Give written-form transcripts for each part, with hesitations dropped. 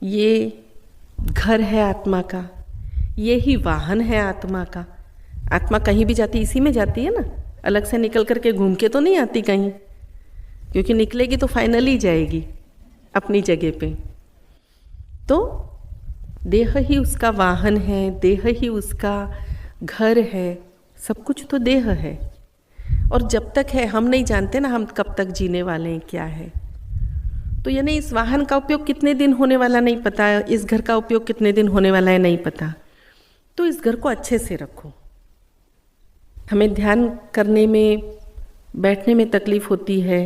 ये घर है आत्मा का, ये ही वाहन है आत्मा का। आत्मा कहीं भी जाती इसी में जाती है ना, अलग से निकल करके घूम के तो नहीं आती कहीं, क्योंकि निकलेगी तो फाइनली जाएगी अपनी जगह पे। तो देह ही उसका वाहन है, देह ही उसका घर है, सब कुछ तो देह है। और जब तक है हम नहीं जानते ना हम कब तक जीने वाले हैं, क्या है। तो यानी इस वाहन का उपयोग कितने दिन होने वाला नहीं पता, इस घर का उपयोग कितने दिन होने वाला है नहीं पता। तो इस घर को अच्छे से रखो। हमें ध्यान करने में, बैठने में तकलीफ होती है,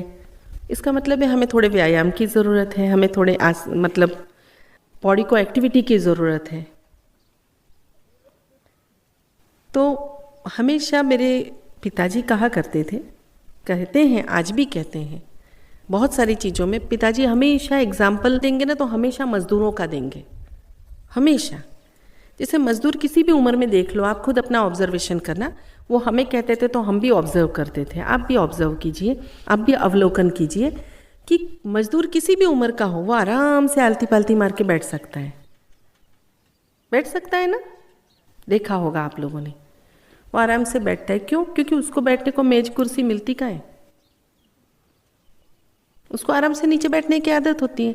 इसका मतलब है हमें थोड़े व्यायाम की ज़रूरत है, हमें थोड़े मतलब बॉडी को एक्टिविटी की ज़रूरत है। तो हमेशा मेरे पिताजी कहा करते थे, कहते हैं, आज भी कहते हैं, बहुत सारी चीज़ों में पिताजी हमेशा एग्जाम्पल देंगे ना तो हमेशा मज़दूरों का देंगे, हमेशा। जैसे मज़दूर किसी भी उम्र में देख लो, आप खुद अपना ऑब्जर्वेशन करना, वो हमें कहते थे तो हम भी ऑब्जर्व करते थे। आप भी ऑब्जर्व कीजिए, आप भी अवलोकन कीजिए कि मज़दूर किसी भी उम्र का हो, वो आराम से आलती पालती मार के बैठ सकता है, बैठ सकता है ना, देखा होगा आप लोगों ने। वो आराम से बैठता है, क्यों? क्योंकि उसको बैठने को मेज कुर्सी मिलती कहाँ है, उसको आराम से नीचे बैठने की आदत होती है।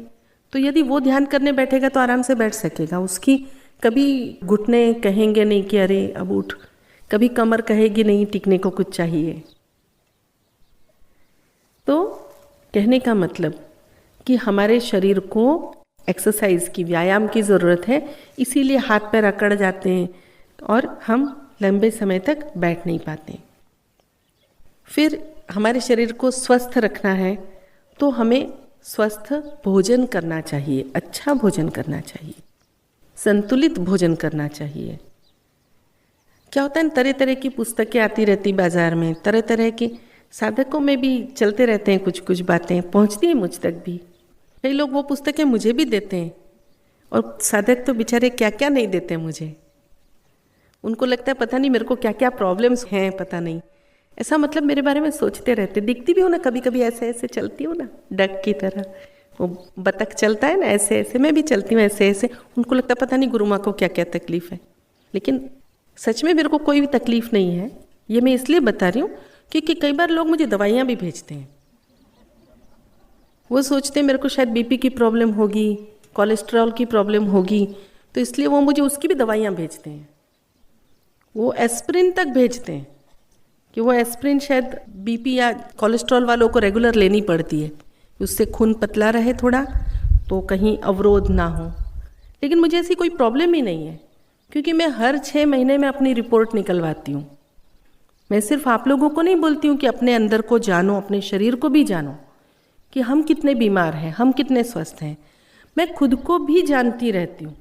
तो यदि वो ध्यान करने बैठेगा तो आराम से बैठ सकेगा, उसकी कभी घुटने कहेंगे नहीं कि अरे अब उठ, कभी कमर कहेगी नहीं टिकने को कुछ चाहिए। तो कहने का मतलब कि हमारे शरीर को एक्सरसाइज की, व्यायाम की ज़रूरत है, इसीलिए हाथ पैर अकड़ जाते हैं और हम लंबे समय तक बैठ नहीं पाते। फिर हमारे शरीर को स्वस्थ रखना है तो हमें स्वस्थ भोजन करना चाहिए, अच्छा भोजन करना चाहिए, संतुलित भोजन करना चाहिए। क्या होता है, तरह तरह की पुस्तकें आती रहती बाजार में, तरह तरह की, साधकों में भी चलते रहते हैं कुछ कुछ बातें, पहुंचती हैं मुझ तक भी। कई लोग वो पुस्तकें मुझे भी देते हैं, और साधक तो बेचारे क्या क्या नहीं देते मुझे। उनको लगता है पता नहीं मेरे को क्या क्या प्रॉब्लम्स हैं, पता नहीं, ऐसा मतलब मेरे बारे में सोचते रहते। दिखती भी हो ना, कभी कभी ऐसे ऐसे चलती हो ना, डक की तरह, वो बतख चलता है ना ऐसे ऐसे, मैं भी चलती हूँ ऐसे ऐसे। उनको लगता पता नहीं गुरु माँ को क्या क्या तकलीफ है, लेकिन सच में मेरे को कोई भी तकलीफ नहीं है। ये मैं इसलिए बता रही हूँ क्योंकि कई बार लोग मुझे दवाइयाँ भी भेजते हैं। वो सोचते हैं मेरे को शायद बीपी की प्रॉब्लम होगी, कोलेस्ट्रॉल की प्रॉब्लम होगी, तो इसलिए वो मुझे उसकी भी दवाइयाँ भेजते हैं। वो एस्प्रिन तक भेजते हैं कि वो एस्प्रिन शायद बीपी या कोलेस्ट्रॉल वालों को रेगुलर लेनी पड़ती है, उससे खून पतला रहे थोड़ा, तो कहीं अवरोध ना हो। लेकिन मुझे ऐसी कोई प्रॉब्लम ही नहीं है, क्योंकि मैं हर 6 महीने में अपनी रिपोर्ट निकलवाती हूँ। मैं सिर्फ आप लोगों को नहीं बोलती हूँ कि अपने अंदर को जानो, अपने शरीर को भी जानो कि हम कितने बीमार हैं, हम कितने स्वस्थ हैं। मैं खुद को भी जानती रहती हूँ।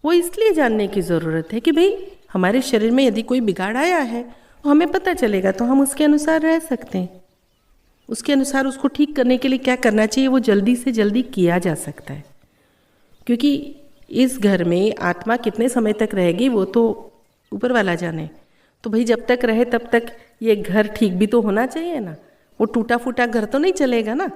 वो इसलिए जानने की ज़रूरत है कि भाई हमारे शरीर में यदि कोई बिगाड़ आया है तो हमें पता चलेगा, तो हम उसके अनुसार रह सकते हैं। उसके अनुसार उसको ठीक करने के लिए क्या करना चाहिए वो जल्दी से जल्दी किया जा सकता है। क्योंकि इस घर में आत्मा कितने समय तक रहेगी वो तो ऊपर वाला जाने। तो भाई जब तक रहे तब तक ये घर ठीक भी तो होना चाहिए ना, वो टूटा फूटा घर तो नहीं चलेगा ना।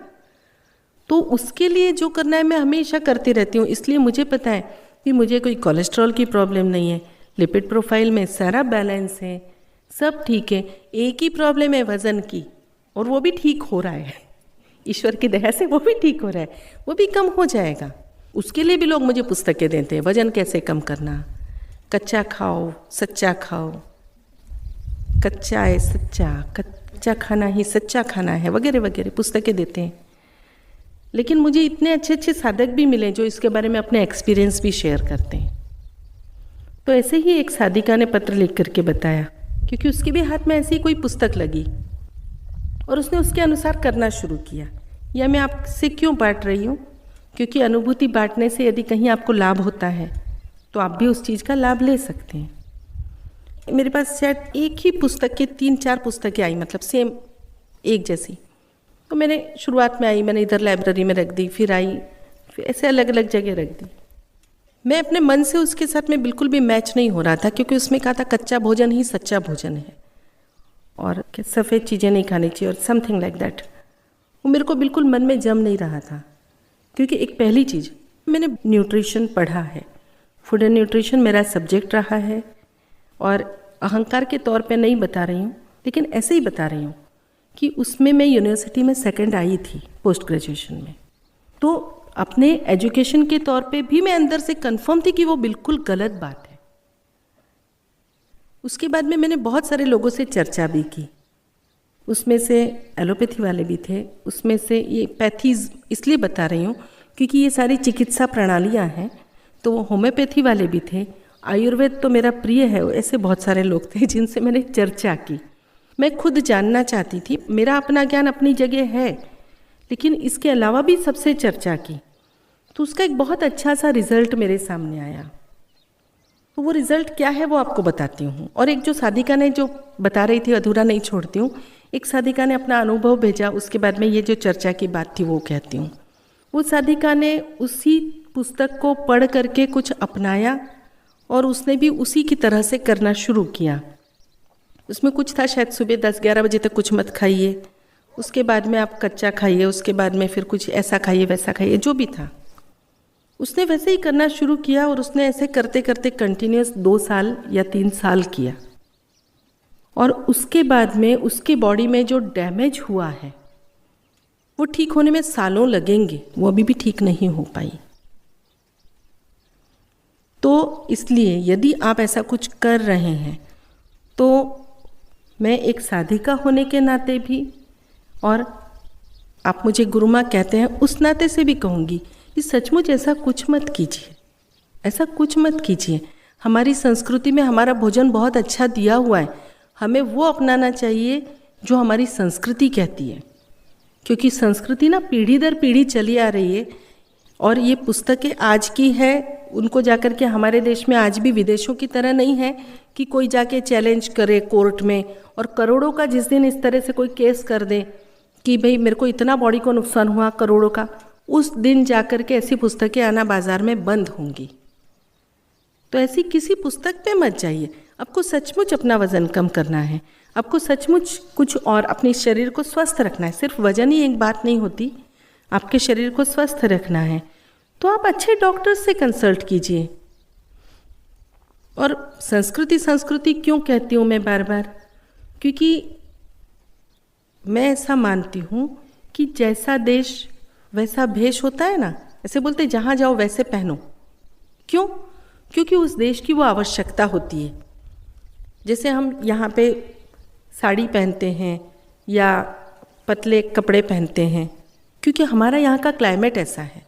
तो उसके लिए जो करना है मैं हमेशा करती रहती हूँ। इसलिए मुझे पता है कि मुझे कोई कोलेस्ट्रॉल की प्रॉब्लम नहीं है, लिपिड प्रोफाइल में सारा बैलेंस है, सब ठीक है। एक ही प्रॉब्लम है वज़न की, और वो भी ठीक हो रहा है, ईश्वर की दया से वो भी ठीक हो रहा है, वो भी कम हो जाएगा। उसके लिए भी लोग मुझे पुस्तकें देते हैं, वज़न कैसे कम करना, कच्चा खाओ सच्चा खाओ, कच्चा है सच्चा, कच्चा खाना ही सच्चा खाना है, वगैरह वगैरह पुस्तकें देते हैं। लेकिन मुझे इतने अच्छे अच्छे साधक भी मिले जो इसके बारे में अपने एक्सपीरियंस भी शेयर करते हैं। तो ऐसे ही एक साधिका ने पत्र लिख करके बताया, क्योंकि उसके भी हाथ में ऐसी कोई पुस्तक लगी और उसने उसके अनुसार करना शुरू किया। यह मैं आपसे क्यों बांट रही हूँ, क्योंकि अनुभूति बांटने से यदि कहीं आपको लाभ होता है तो आप भी उस चीज़ का लाभ ले सकते हैं। मेरे पास शायद एक ही पुस्तक के 3-4 पुस्तकें आई, मतलब सेम एक जैसी। तो मैंने शुरुआत में आई, मैंने इधर लाइब्रेरी में रख दी, फिर आई, फिर ऐसे अलग अलग जगह रख दी। मैं अपने मन से उसके साथ में बिल्कुल भी मैच नहीं हो रहा था, क्योंकि उसमें कहा था कच्चा भोजन ही सच्चा भोजन है और सफ़ेद चीज़ें नहीं खानी चाहिए और समथिंग लाइक दैट। वो मेरे को बिल्कुल मन में जम नहीं रहा था। क्योंकि एक पहली चीज़, मैंने न्यूट्रिशन पढ़ा है, फूड एंड न्यूट्रिशन मेरा सब्जेक्ट रहा है, और अहंकार के तौर पे नहीं बता रही हूँ, लेकिन ऐसे ही बता रही हूँ कि उसमें मैं यूनिवर्सिटी में सेकंड आई थी पोस्ट ग्रेजुएशन में। तो अपने एजुकेशन के तौर पे भी मैं अंदर से कंफर्म थी कि वो बिल्कुल गलत बात है। उसके बाद में मैंने बहुत सारे लोगों से चर्चा भी की, उसमें से एलोपैथी वाले भी थे, उसमें से ये पैथीज इसलिए बता रही हूँ क्योंकि ये सारी चिकित्सा प्रणालियाँ हैं, तो वो होम्योपैथी वाले भी थे, आयुर्वेद तो मेरा प्रिय है, ऐसे बहुत सारे लोग थे जिनसे मैंने चर्चा की। मैं खुद जानना चाहती थी, मेरा अपना ज्ञान अपनी जगह है, लेकिन इसके अलावा भी सबसे चर्चा की, तो उसका एक बहुत अच्छा सा रिजल्ट मेरे सामने आया। तो वो रिजल्ट क्या है वो आपको बताती हूँ। और एक जो साधिका ने जो बता रही थी, अधूरा नहीं छोड़ती हूँ, एक साधिका ने अपना अनुभव भेजा, उसके बाद में ये जो चर्चा की बात थी वो कहती हूँ। वो साधिका ने उसी पुस्तक को पढ़ करके कुछ अपनाया और उसने भी उसी की तरह से करना शुरू किया। उसमें कुछ था शायद सुबह 10-11 बजे तक कुछ मत खाइए, उसके बाद में आप कच्चा खाइए, उसके बाद में फिर कुछ ऐसा खाइए वैसा खाइए, जो भी था उसने वैसे ही करना शुरू किया। और उसने ऐसे करते करते कंटिन्यूस 2 साल या 3 साल किया, और उसके बाद में उसके बॉडी में जो डैमेज हुआ है वो ठीक होने में सालों लगेंगे, वो अभी भी ठीक नहीं हो पाई। तो इसलिए यदि आप ऐसा कुछ कर रहे हैं तो मैं एक साधिका होने के नाते भी, और आप मुझे गुरुमा कहते हैं उस नाते से भी कहूँगी कि सचमुच ऐसा कुछ मत कीजिए, ऐसा कुछ मत कीजिए। हमारी संस्कृति में हमारा भोजन बहुत अच्छा दिया हुआ है, हमें वो अपनाना चाहिए जो हमारी संस्कृति कहती है, क्योंकि संस्कृति ना पीढ़ी दर पीढ़ी चली आ रही है। और ये पुस्तकें आज की है, उनको जाकर के हमारे देश में आज भी विदेशों की तरह नहीं है कि कोई जाके चैलेंज करे कोर्ट में, और करोड़ों का जिस दिन इस तरह से कोई केस कर दे कि भाई मेरे को इतना बॉडी को नुकसान हुआ करोड़ों का, उस दिन जाकर के ऐसी पुस्तकें आना बाजार में बंद होंगी। तो ऐसी किसी पुस्तक पे मत जाइए। आपको सचमुच अपना वजन कम करना है, आपको सचमुच कुछ और अपने शरीर को स्वस्थ रखना है। सिर्फ वजन ही एक बात नहीं होती, आपके शरीर को स्वस्थ रखना है तो आप अच्छे डॉक्टर से कंसल्ट कीजिए। और संस्कृति संस्कृति क्यों कहती हूँ मैं बार बार, क्योंकि मैं ऐसा मानती हूँ कि जैसा देश वैसा भेष होता है ना, ऐसे बोलते जहाँ जाओ वैसे पहनो। क्यों? क्योंकि उस देश की वो आवश्यकता होती है। जैसे हम यहाँ पे साड़ी पहनते हैं या पतले कपड़े पहनते हैं क्योंकि हमारा यहाँ का क्लाइमेट ऐसा है,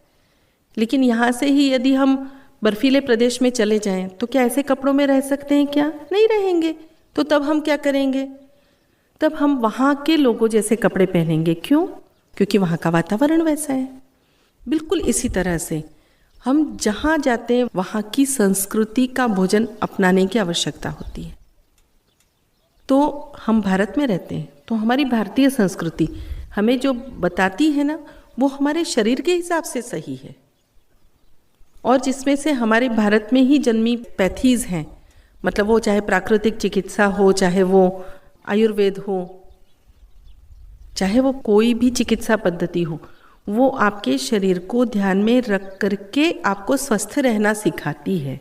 लेकिन यहाँ से ही यदि हम बर्फीले प्रदेश में चले जाएं तो क्या ऐसे कपड़ों में रह सकते हैं? क्या नहीं रहेंगे। तो तब हम क्या करेंगे? तब हम वहाँ के लोगों जैसे कपड़े पहनेंगे। क्यों? क्योंकि वहाँ का वातावरण वैसा है। बिल्कुल इसी तरह से हम जहाँ जाते हैं वहाँ की संस्कृति का भोजन अपनाने की आवश्यकता होती है। तो हम भारत में रहते हैं तो हमारी भारतीय संस्कृति हमें जो बताती है ना, वो हमारे शरीर के हिसाब से सही है। और जिसमें से हमारे भारत में ही जन्मी पैथीज हैं, मतलब वो चाहे प्राकृतिक चिकित्सा हो, चाहे वो आयुर्वेद हो, चाहे वो कोई भी चिकित्सा पद्धति हो, वो आपके शरीर को ध्यान में रख करके आपको स्वस्थ रहना सिखाती है।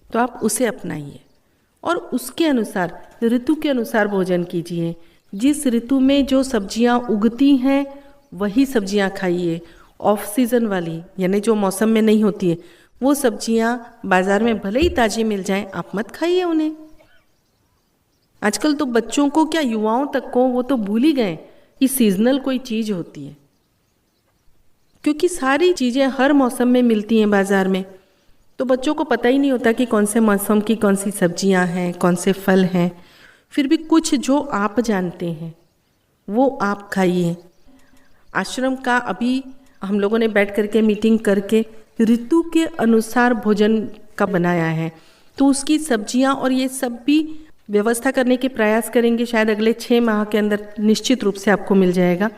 तो आप उसे अपनाइए और उसके अनुसार ऋतु के अनुसार भोजन कीजिए। जिस ऋतु में जो सब्जियां उगती हैं वही सब्जियां खाइए। ऑफ सीज़न वाली यानी जो मौसम में नहीं होती है वो सब्जियां बाज़ार में भले ही ताज़ी मिल जाएं, आप मत खाइए उन्हें। आजकल तो बच्चों को क्या, युवाओं तक को वो तो भूल ही गए कि सीजनल कोई चीज़ होती है, क्योंकि सारी चीज़ें हर मौसम में मिलती हैं बाज़ार में। तो बच्चों को पता ही नहीं होता कि कौन से मौसम की कौन सी सब्जियां हैं, कौन से फल हैं। फिर भी कुछ जो आप जानते हैं वो आप खाइए। आश्रम का अभी हम लोगों ने बैठ करके मीटिंग करके ऋतु के अनुसार भोजन का बनाया है, तो उसकी सब्जियां और ये सब भी व्यवस्था करने के प्रयास करेंगे। शायद अगले 6 माह के अंदर निश्चित रूप से आपको मिल जाएगा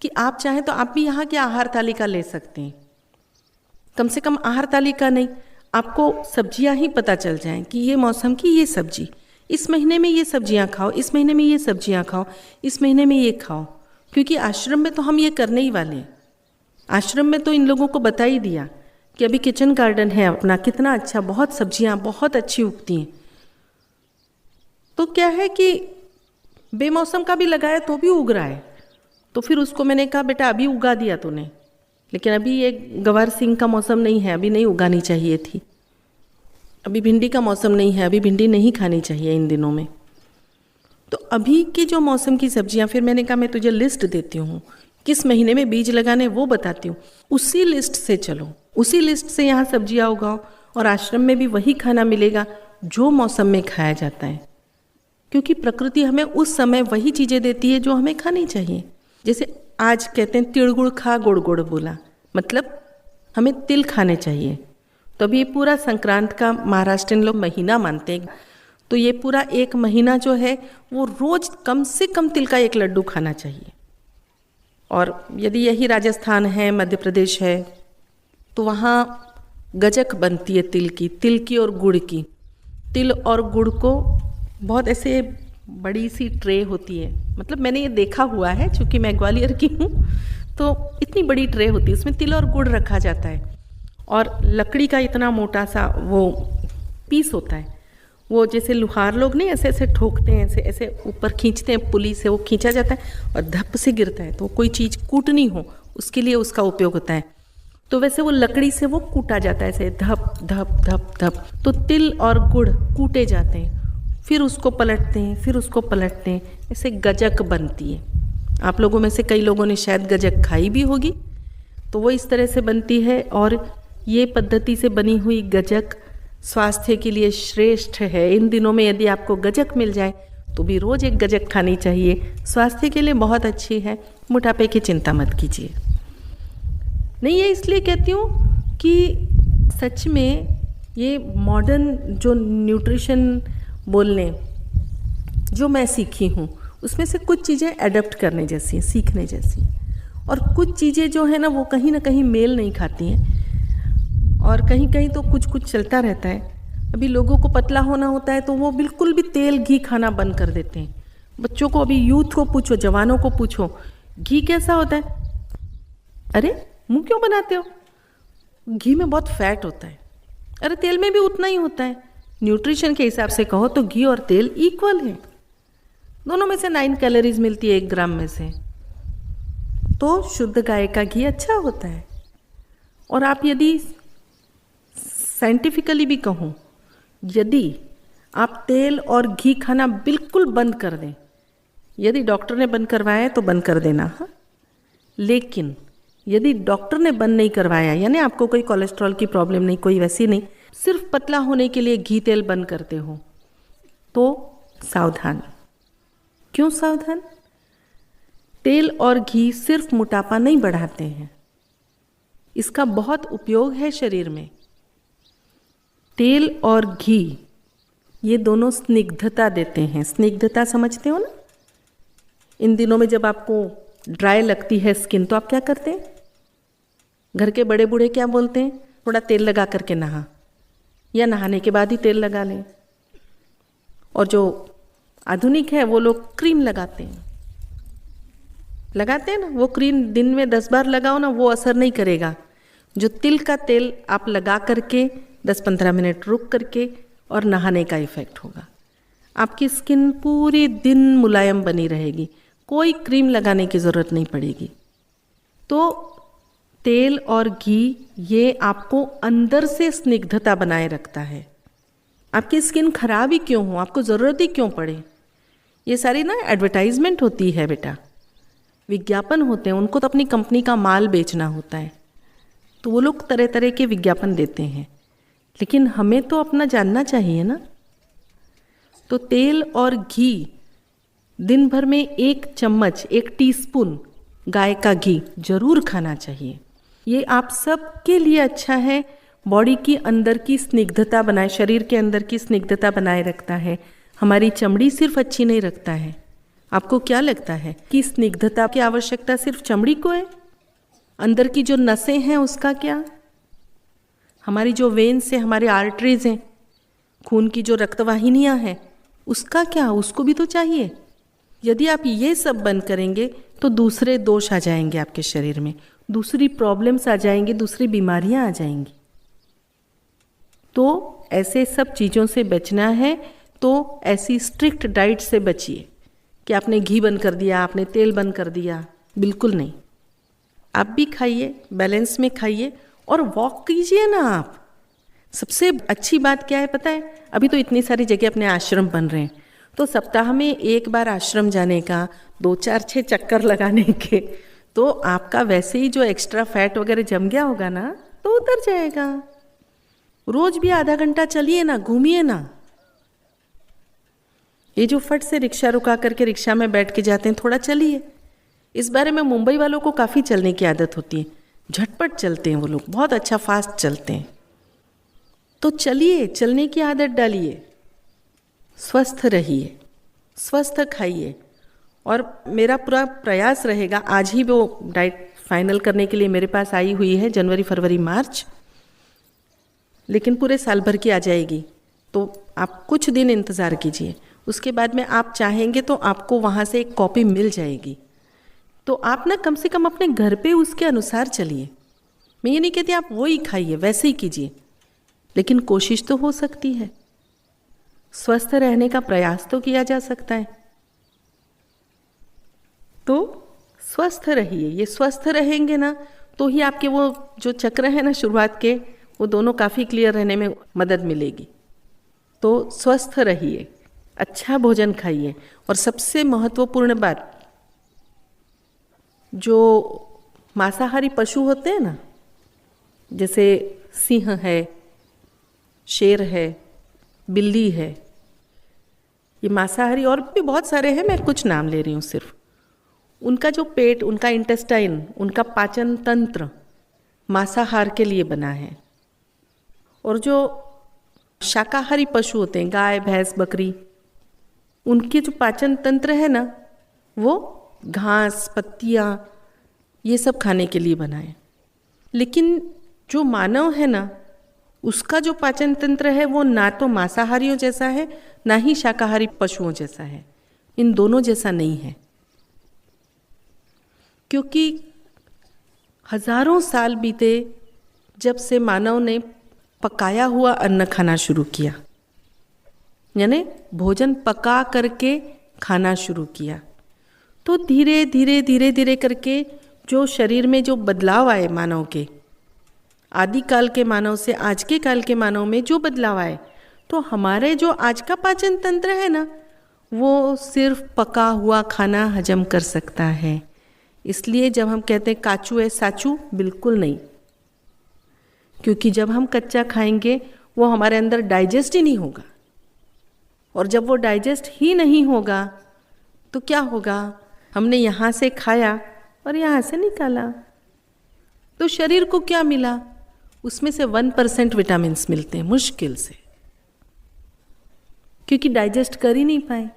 कि आप चाहें तो आप भी यहाँ की आहार तालिका ले सकते हैं। कम से कम आहार तालिका नहीं, आपको सब्जियां ही पता चल जाएं कि ये मौसम की ये सब्जी, इस महीने में ये सब्जियां खाओ, इस महीने में ये सब्जियां खाओ, इस महीने में ये खाओ, क्योंकि आश्रम में तो हम ये करने ही वाले हैं। आश्रम में तो इन लोगों को बता ही दिया कि अभी किचन गार्डन है अपना, कितना अच्छा, बहुत सब्जियां बहुत अच्छी उगती हैं। तो क्या है कि बेमौसम का भी लगाया तो भी उग रहा है। तो फिर उसको मैंने कहा बेटा अभी उगा दिया तूने, लेकिन अभी ये गवार सिंह का मौसम नहीं है, अभी नहीं उगानी चाहिए थी। अभी भिंडी का मौसम नहीं है, अभी भिंडी नहीं खानी चाहिए इन दिनों में। तो अभी की जो मौसम की सब्जियां, फिर मैंने कहा मैं तुझे लिस्ट देती हूँ, किस महीने में बीज लगाने वो बताती हूँ, उसी लिस्ट से चलो, उसी लिस्ट से यहाँ सब्जियां उगाओ और आश्रम में भी वही खाना मिलेगा जो मौसम में खाया जाता है। क्योंकि प्रकृति हमें उस समय वही चीज़ें देती है जो हमें खानी चाहिए। जैसे आज कहते हैं तिल गुड़ खा गुड़ गुड़ बोला, मतलब हमें तिल खाने चाहिए। तो अभी ये पूरा संक्रांत का महाराष्ट्रियन लोग महीना मानते हैं, तो ये पूरा एक महीना जो है वो रोज कम से कम तिल का एक लड्डू खाना चाहिए। और यदि यही राजस्थान है, मध्य प्रदेश है, तो वहाँ गजक बनती है तिल की और गुड़ की। तिल और गुड़ को बहुत ऐसे बड़ी सी ट्रे होती है, मतलब मैंने ये देखा हुआ है, चूँकि मैं ग्वालियर की हूँ, तो इतनी बड़ी ट्रे होती है, उसमें तिल और गुड़ रखा जाता है और लकड़ी का इतना मोटा सा वो पीस होता है। वो जैसे लुहार लोग नहीं ऐसे ऐसे ठोकते हैं, ऐसे ऐसे ऊपर खींचते हैं, पुली से वो खींचा जाता है और धप से गिरता है, तो कोई चीज़ कूटनी हो उसके लिए उसका उपयोग होता है। तो वैसे वो लकड़ी से वो कूटा जाता है, ऐसे धप धप धप धप। तो तिल और गुड़ कूटे जाते हैं, फिर उसको पलटते हैं, फिर उसको पलटते हैं, ऐसे गजक बनती है। आप लोगों में से कई लोगों ने शायद गजक खाई भी होगी। तो वो इस तरह से बनती है और ये पद्धति से बनी हुई गजक स्वास्थ्य के लिए श्रेष्ठ है। इन दिनों में यदि आपको गजक मिल जाए तो भी रोज़ एक गजक खानी चाहिए, स्वास्थ्य के लिए बहुत अच्छी है। मोटापे की चिंता मत कीजिए। नहीं, ये इसलिए कहती हूँ कि सच में ये मॉडर्न जो न्यूट्रिशन बोलने जो मैं सीखी हूँ उसमें से कुछ चीज़ें एडप्ट करने जैसी हैं, सीखने जैसी, और कुछ चीज़ें जो है ना वो कहीं ना कहीं मेल नहीं खाती हैं और कहीं कहीं तो कुछ कुछ चलता रहता है। अभी लोगों को पतला होना होता है तो वो बिल्कुल भी तेल घी खाना बंद कर देते हैं। बच्चों को, अभी यूथ को पूछो, जवानों को पूछो, घी कैसा होता है? अरे मुंह क्यों बनाते हो? घी में बहुत फैट होता है। अरे तेल में भी उतना ही होता है। न्यूट्रिशन के हिसाब से कहो तो घी और तेल इक्वल है, दोनों में से 9 कैलोरीज मिलती है 1 ग्राम में से। तो शुद्ध गाय का घी अच्छा होता है। और आप यदि साइंटिफिकली भी कहूँ, यदि आप तेल और घी खाना बिल्कुल बंद कर दें, यदि डॉक्टर ने बंद करवाया है तो बंद कर देना, हाँ। लेकिन यदि डॉक्टर ने बंद नहीं करवाया, यानी आपको कोई कोलेस्ट्रॉल की प्रॉब्लम नहीं, कोई वैसी नहीं, सिर्फ पतला होने के लिए घी तेल बंद करते हो, तो सावधान। क्यों सावधान? तेल और घी सिर्फ मोटापा नहीं बढ़ाते हैं, इसका बहुत उपयोग है शरीर में। तेल और घी ये दोनों स्निग्धता देते हैं। स्निग्धता समझते हो ना? इन दिनों में जब आपको ड्राई लगती है स्किन तो आप क्या करते हैं? घर के बड़े बूढ़े क्या बोलते हैं? थोड़ा तेल लगा करके नहा, या नहाने के बाद ही तेल लगा लें। और जो आधुनिक है वो लोग क्रीम लगाते हैं ना। वो क्रीम दिन में 10 बार लगाओ ना, वो असर नहीं करेगा। जो तिल का तेल आप लगा करके 10-15 मिनट रुक करके और नहाने का इफेक्ट होगा। आपकी स्किन पूरी दिन मुलायम बनी रहेगी, कोई क्रीम लगाने की ज़रूरत नहीं पड़ेगी। तो तेल और घी ये आपको अंदर से स्निग्धता बनाए रखता है। आपकी स्किन खराब ही क्यों हो, आपको ज़रूरत ही क्यों पड़े? ये सारी ना एडवर्टाइजमेंट होती है बेटा, विज्ञापन होते हैं। उनको तो अपनी कंपनी का माल बेचना होता है, तो वो लोग तरह तरह के विज्ञापन देते हैं, लेकिन हमें तो अपना जानना चाहिए ना। तो तेल और घी दिन भर में 1 चम्मच, 1 टीस्पून गाय का घी जरूर खाना चाहिए। ये आप सब के लिए अच्छा है। बॉडी की अंदर की स्निग्धता बनाए, शरीर के अंदर की स्निग्धता बनाए रखता है। हमारी चमड़ी सिर्फ अच्छी नहीं रखता है। आपको क्या लगता है कि स्निग्धता की आवश्यकता सिर्फ चमड़ी को है? अंदर की जो नसें हैं उसका क्या? हमारी जो वेन्स हैं, हमारे आर्टरीज हैं, खून की जो रक्तवाहिनियां हैं, उसका क्या? उसको भी तो चाहिए। यदि आप ये सब बंद करेंगे तो दूसरे दोष आ जाएंगे आपके शरीर में। दूसरी प्रॉब्लम्स आ जाएंगी, दूसरी बीमारियां आ जाएंगी। तो ऐसे सब चीज़ों से बचना है तो ऐसी स्ट्रिक्ट डाइट से बचिए कि आपने घी बंद कर दिया, आपने तेल बंद कर दिया, बिल्कुल नहीं। आप भी खाइए, बैलेंस में खाइए और वॉक कीजिए ना आप। सबसे अच्छी बात क्या है पता है, अभी तो इतनी सारी जगह अपने आश्रम बन रहे हैं, तो सप्ताह में एक बार आश्रम जाने का, 2 4 6 चक्कर लगाने के, तो आपका वैसे ही जो एक्स्ट्रा फैट वगैरह जम गया होगा ना, तो उतर जाएगा। रोज भी आधा घंटा चलिए ना, घूमिए ना। ये जो फट से रिक्शा रुका करके रिक्शा में बैठ के जाते हैं, थोड़ा चलिए। इस बारे में मुंबई वालों को काफ़ी चलने की आदत होती है, झटपट चलते हैं वो लोग, बहुत अच्छा फास्ट चलते हैं। तो चलिए, चलने की आदत डालिए, स्वस्थ रहिए, स्वस्थ खाइए। और मेरा पूरा प्रयास रहेगा, आज ही वो डाइट फाइनल करने के लिए मेरे पास आई हुई है, जनवरी फरवरी मार्च, लेकिन पूरे साल भर की आ जाएगी। तो आप कुछ दिन इंतज़ार कीजिए, उसके बाद में आप चाहेंगे तो आपको वहाँ से एक कॉपी मिल जाएगी। तो आप ना कम से कम अपने घर पे उसके अनुसार चलिए। मैं ये नहीं कहती आप वो ही खाइए, वैसे ही कीजिए, लेकिन कोशिश तो हो सकती है। स्वस्थ रहने का प्रयास तो किया जा सकता है। तो स्वस्थ रहिए, ये स्वस्थ रहेंगे ना तो ही आपके वो जो चक्र है ना शुरुआत के, वो दोनों काफ़ी क्लियर रहने में मदद मिलेगी। तो स्वस्थ रहिए, अच्छा भोजन खाइए। और सबसे महत्वपूर्ण बात, जो मांसाहारी पशु होते हैं ना, जैसे सिंह है, शेर है, बिल्ली है, ये मांसाहारी, और भी बहुत सारे हैं, मैं कुछ नाम ले रही हूँ सिर्फ। उनका जो पेट, उनका इंटेस्टाइन, उनका पाचन तंत्र मांसाहार के लिए बना है। और जो शाकाहारी पशु होते हैं, गाय भैंस बकरी, उनके जो पाचन तंत्र है ना, वो घास पत्तियाँ ये सब खाने के लिए बना है। लेकिन जो मानव है ना, उसका जो पाचन तंत्र है वो ना तो मांसाहारियों जैसा है, ना ही शाकाहारी पशुओं जैसा है, इन दोनों जैसा नहीं है। क्योंकि हजारों साल बीते जब से मानव ने पकाया हुआ अन्न खाना शुरू किया, यानी भोजन पका करके खाना शुरू किया, तो धीरे धीरे धीरे धीरे करके जो शरीर में जो बदलाव आए मानव के, आदिकाल के मानव से आज के काल के मानव में जो बदलाव आए, तो हमारे जो आज का पाचन तंत्र है ना, वो सिर्फ पका हुआ खाना हजम कर सकता है। इसलिए जब हम कहते हैं काचू है साचू, बिल्कुल नहीं। क्योंकि जब हम कच्चा खाएंगे वो हमारे अंदर डाइजेस्ट ही नहीं होगा, और जब वो डाइजेस्ट ही नहीं होगा तो क्या होगा, हमने यहाँ से खाया और यहाँ से निकाला, तो शरीर को क्या मिला, उसमें से 1% विटामिन्स मिलते हैं मुश्किल से, क्योंकि डाइजेस्ट कर ही नहीं पाए।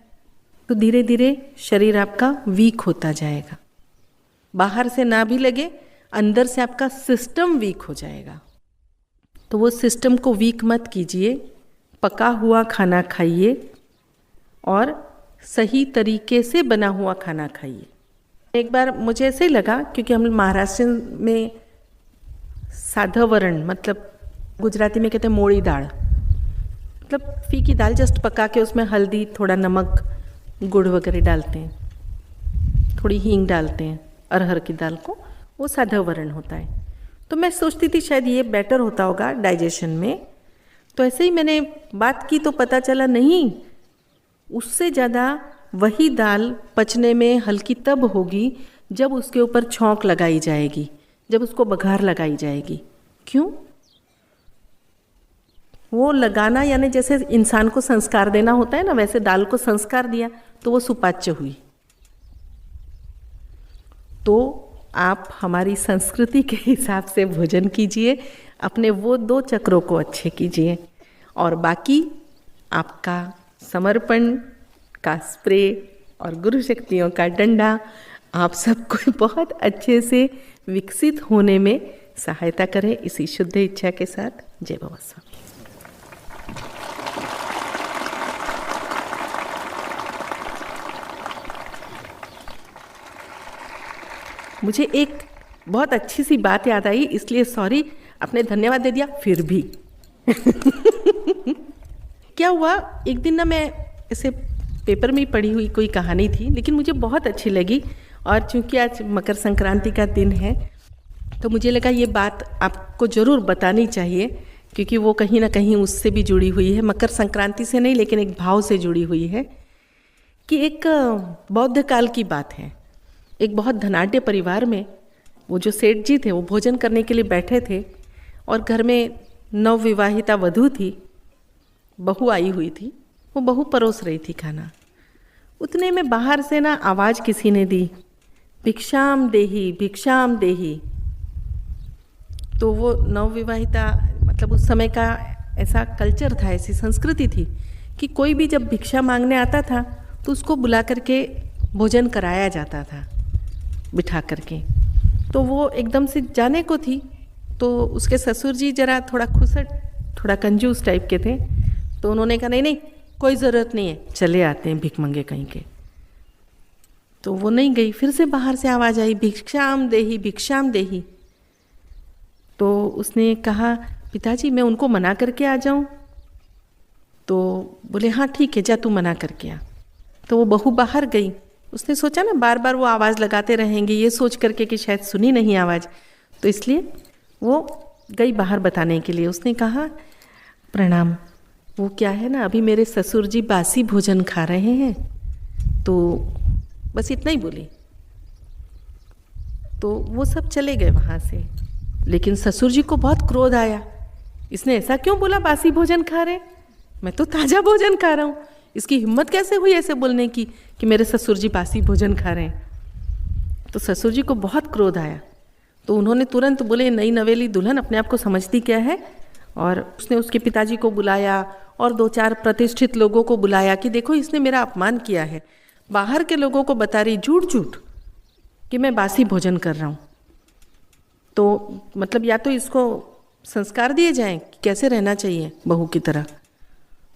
तो धीरे धीरे शरीर आपका वीक होता जाएगा, बाहर से ना भी लगे, अंदर से आपका सिस्टम वीक हो जाएगा। तो वो सिस्टम को वीक मत कीजिए, पका हुआ खाना खाइए और सही तरीके से बना हुआ खाना खाइए। एक बार मुझे ऐसे ही लगा, क्योंकि हम महाराष्ट्र में साधा वरण, मतलब गुजराती में कहते हैं मोड़ी दाल, मतलब फीकी दाल जस्ट पका के उसमें हल्दी, थोड़ा नमक, गुड़ वगैरह डालते हैं, थोड़ी हींग डालते हैं, अरहर की दाल को, वो साधा वरण होता है। तो मैं सोचती थी शायद ये बेटर होता होगा डाइजेशन में। तो ऐसे ही मैंने बात की तो पता चला नहीं, उससे ज़्यादा वही दाल पचने में हल्की तब होगी जब उसके ऊपर छौंक लगाई जाएगी, जब उसको बघार लगाई जाएगी। क्यों? वो लगाना यानी जैसे इंसान को संस्कार देना होता है ना, वैसे दाल को संस्कार दिया तो वो सुपाच्य हुई। तो आप हमारी संस्कृति के हिसाब से भोजन कीजिए, अपने वो 2 चक्रों को अच्छे कीजिए, और बाकी आपका समर्पण का स्प्रे और गुरु शक्तियों का डंडा आप सबको बहुत अच्छे से विकसित होने में सहायता करे। इसी शुद्ध इच्छा के साथ जय बाबा स्वामी। मुझे एक बहुत अच्छी सी बात याद आई, इसलिए सॉरी, आपने धन्यवाद दे दिया फिर भी। क्या हुआ, एक दिन ना मैं ऐसे पेपर में पढ़ी हुई कोई कहानी थी, लेकिन मुझे बहुत अच्छी लगी, और चूंकि आज मकर संक्रांति का दिन है तो मुझे लगा ये बात आपको ज़रूर बतानी चाहिए, क्योंकि वो कहीं ना कहीं उससे भी जुड़ी हुई है, मकर संक्रांति से नहीं लेकिन एक भाव से जुड़ी हुई है। कि एक बौद्ध काल की बात है। एक बहुत धनाढ्य परिवार में वो जो सेठ जी थे वो भोजन करने के लिए बैठे थे, और घर में नवविवाहिता वधू थी, बहू आई हुई थी, वो बहू परोस रही थी खाना। उतने में बाहर से ना आवाज़ किसी ने दी, भिक्षाम देही भिक्षाम देही। तो वो नवविवाहिता, मतलब उस समय का ऐसा कल्चर था, ऐसी संस्कृति थी कि कोई भी जब भिक्षा मांगने आता था तो उसको बुला करके भोजन कराया जाता था बिठा करके। तो वो एकदम से जाने को थी, तो उसके ससुर जी जरा थोड़ा खुसट, थोड़ा कंजूस टाइप के थे, तो उन्होंने कहा नहीं नहीं कोई ज़रूरत नहीं है, चले आते हैं भिख मंगे कहीं के। तो वो नहीं गई, फिर से बाहर से आवाज़ आई, भिक्षाम देही भिक्षाम देही। तो उसने कहा पिताजी मैं उनको मना करके आ जाऊं? तो बोले हाँ ठीक है, जा तू मना करके आ। तो वो बहू बाहर गई, उसने सोचा ना बार बार वो आवाज़ लगाते रहेंगे, ये सोच करके कि शायद सुनी नहीं आवाज़, तो इसलिए वो गई बाहर बताने के लिए। उसने कहा प्रणाम, वो क्या है ना अभी मेरे ससुर जी बासी भोजन खा रहे हैं, तो बस इतना ही बोली। तो वो सब चले गए वहाँ से, लेकिन ससुर जी को बहुत क्रोध आया, इसने ऐसा क्यों बोला बासी भोजन खा रहे, मैं तो ताज़ा भोजन खा रहा हूँ, इसकी हिम्मत कैसे हुई ऐसे बोलने की कि मेरे ससुर जी बासी भोजन खा रहे हैं। तो ससुर जी को बहुत क्रोध आया, तो उन्होंने तुरंत बोले नई नवेली दुल्हन अपने आप को समझती क्या है, और उसने उसके पिताजी को बुलाया और 2-4 प्रतिष्ठित लोगों को बुलाया कि देखो इसने मेरा अपमान किया है, बाहर के लोगों को बता रही झूठ झूठ कि मैं बासी भोजन कर रहा हूँ। तो मतलब या तो इसको संस्कार दिए जाएं कि कैसे रहना चाहिए बहू की तरह,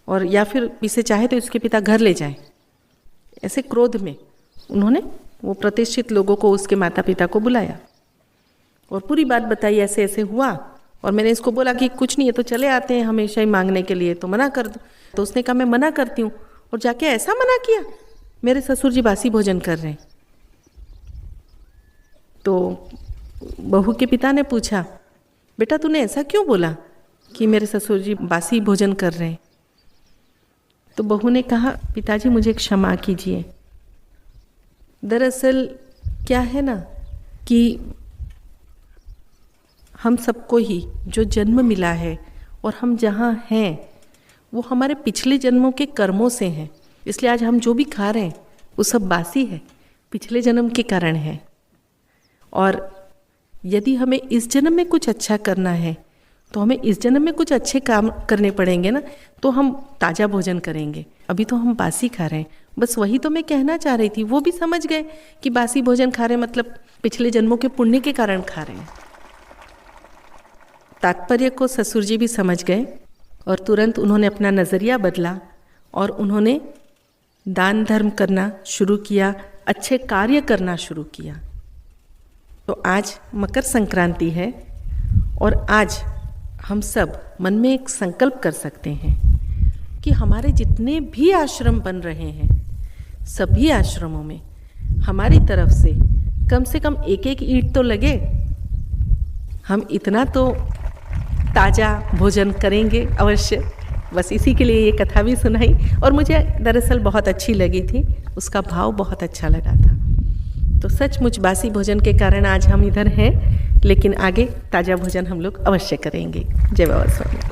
और या फिर इसे चाहे तो इसके पिता घर ले जाएं। ऐसे क्रोध में उन्होंने वो प्रतिष्ठित लोगों को, उसके माता पिता को बुलाया और पूरी बात बताई, ऐसे ऐसे हुआ, और मैंने इसको बोला कि कुछ नहीं है तो चले आते हैं हमेशा ही मांगने के लिए, तो मना कर दो। तो उसने कहा मैं मना करती हूँ, और जाके ऐसा मना किया, मेरे ससुर जी बासी भोजन कर रहे हैं। तो बहू के पिता ने पूछा बेटा तूने ऐसा क्यों बोला कि मेरे ससुर जी बासी भोजन कर रहे हैं? तो बहू ने कहा पिताजी मुझे क्षमा कीजिए, दरअसल क्या है ना कि हम सबको ही जो जन्म मिला है और हम जहाँ हैं वो हमारे पिछले जन्मों के कर्मों से हैं, इसलिए आज हम जो भी खा रहे हैं वो सब बासी है, पिछले जन्म के कारण है। और यदि हमें इस जन्म में कुछ अच्छा करना है तो हमें इस जन्म में कुछ अच्छे काम करने पड़ेंगे ना, तो हम ताज़ा भोजन करेंगे, अभी तो हम बासी खा रहे हैं। बस वही तो मैं कहना चाह रही थी, वो भी समझ गए कि बासी भोजन खा रहे हैं मतलब पिछले जन्मों के पुण्य के कारण खा रहे हैं। तात्पर्य को ससुर जी भी समझ गए और तुरंत उन्होंने अपना नज़रिया बदला और उन्होंने दान धर्म करना शुरू किया, अच्छे कार्य करना शुरू किया। तो आज मकर संक्रांति है और आज हम सब मन में एक संकल्प कर सकते हैं कि हमारे जितने भी आश्रम बन रहे हैं सभी आश्रमों में हमारी तरफ से कम एक एक ईंट तो लगे, हम इतना तो ताज़ा भोजन करेंगे अवश्य। बस इसी के लिए ये कथा भी सुनाई और मुझे दरअसल बहुत अच्छी लगी थी, उसका भाव बहुत अच्छा लगा था। तो सचमुच बासी भोजन के कारण आज हम इधर हैं, लेकिन आगे ताज़ा भोजन हम लोग अवश्य करेंगे। जय बाबा स्वामी।